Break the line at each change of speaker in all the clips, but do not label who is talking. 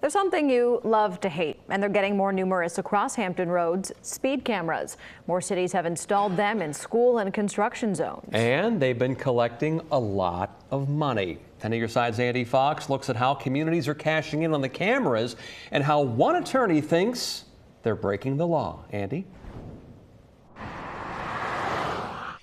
There's something you love to hate, and they're getting more numerous across Hampton roads: speed cameras. More cities have installed them in school and construction zones. And
they've been collecting a lot of money. 10 on your side's Andy Fox looks at how communities are cashing in on the cameras and how one attorney thinks they're breaking the law. Andy?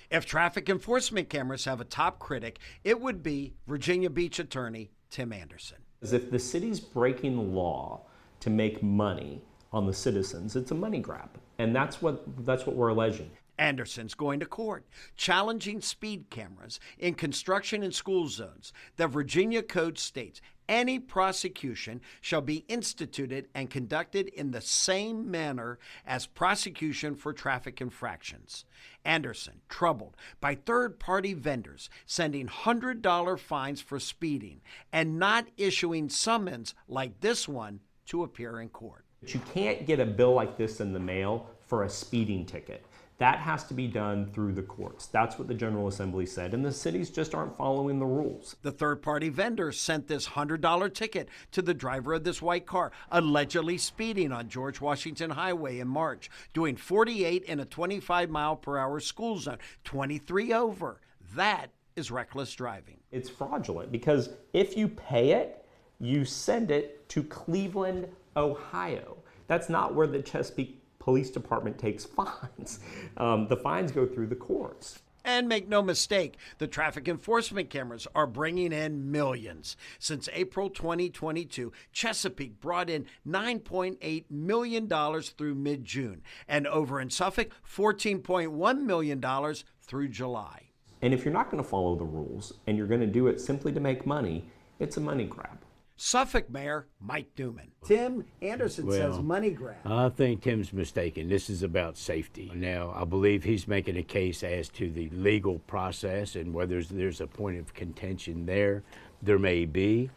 If traffic enforcement cameras have a top critic, it would be Virginia Beach attorney Tim Anderson.
If the city's breaking the law to make money on the citizens, it's a money grab. And that's what we're alleging.
Anderson's going to court, challenging speed cameras in construction and school zones. The Virginia Code states any prosecution shall be instituted and conducted in the same manner as prosecution for traffic infractions. Anderson, troubled by third-party vendors sending $100 fines for speeding and not issuing summons like this one to appear in court.
But you can't get a bill like this in the mail for a speeding ticket. That has to be done through the courts. That's what the General Assembly said, and the cities just aren't following the rules.
The third-party vendor sent this $100 ticket to the driver of this white car, allegedly speeding on George Washington Highway in March, doing 48 in a 25-mile-per-hour school zone, 23 over. That is reckless driving.
It's fraudulent because if you pay it, you send it to Cleveland, Ohio. That's not where the Chesapeake Police Department takes fines. The fines go through the courts.
And make no mistake, the traffic enforcement cameras are bringing in millions. Since April 2022, Chesapeake brought in $9.8 million through mid-June, and over in Suffolk, $14.1 million through July.
And if you're not going to follow the rules and you're going to do it simply to make money, it's a money grab.
Suffolk Mayor Mike Newman. Tim Anderson says money grab.
I think Tim's mistaken. This is about safety. Now, I believe he's making a case as to the legal process and whether there's a point of contention there. There may be,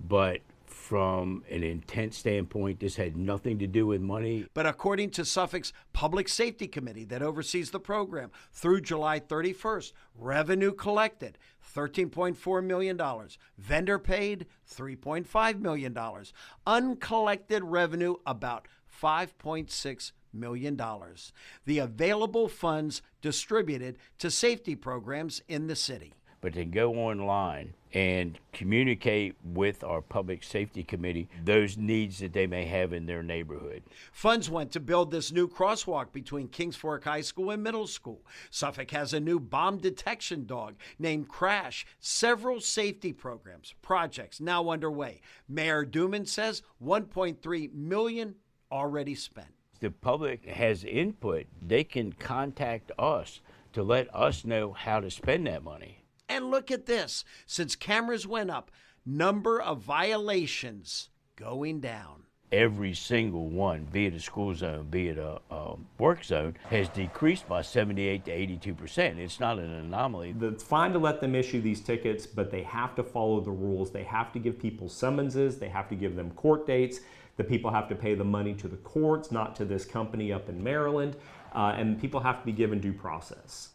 but from an intent standpoint, this had nothing to do with money.
But according to Suffolk's Public Safety Committee that oversees the program, through July 31st, revenue collected $13.4 million, vendor paid $3.5 million, uncollected revenue about $5.6 million. The available funds distributed to safety programs in the city.
But to go online and communicate with our Public Safety Committee those needs that they may have in their neighborhood.
Funds went to build this new crosswalk between Kings Fork High School and Middle School. Suffolk has a new bomb detection dog named Crash. Several safety programs, projects now underway. Mayor Newman says $1.3 million already spent.
The public has input. They can contact us to let us know how to spend that money.
And look at this. Since cameras went up, number of violations going down.
Every single one, be it a school zone, be it a work zone, has decreased by 78 to 82%. It's not an anomaly.
It's fine to let them issue these tickets, but they have to follow the rules. They have to give people summonses. They have to give them court dates. The people have to pay the money to the courts, not to this company up in Maryland. And people have to be given due process.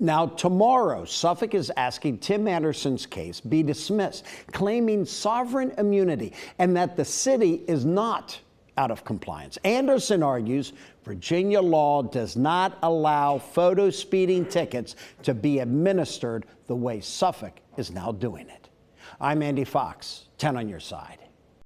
Now, tomorrow, Suffolk is asking Tim Anderson's case be dismissed, claiming sovereign immunity and that the city is not out of compliance. Anderson argues Virginia law does not allow photo speeding tickets to be administered the way Suffolk is now doing it. I'm Andy Fox, 10 on your side.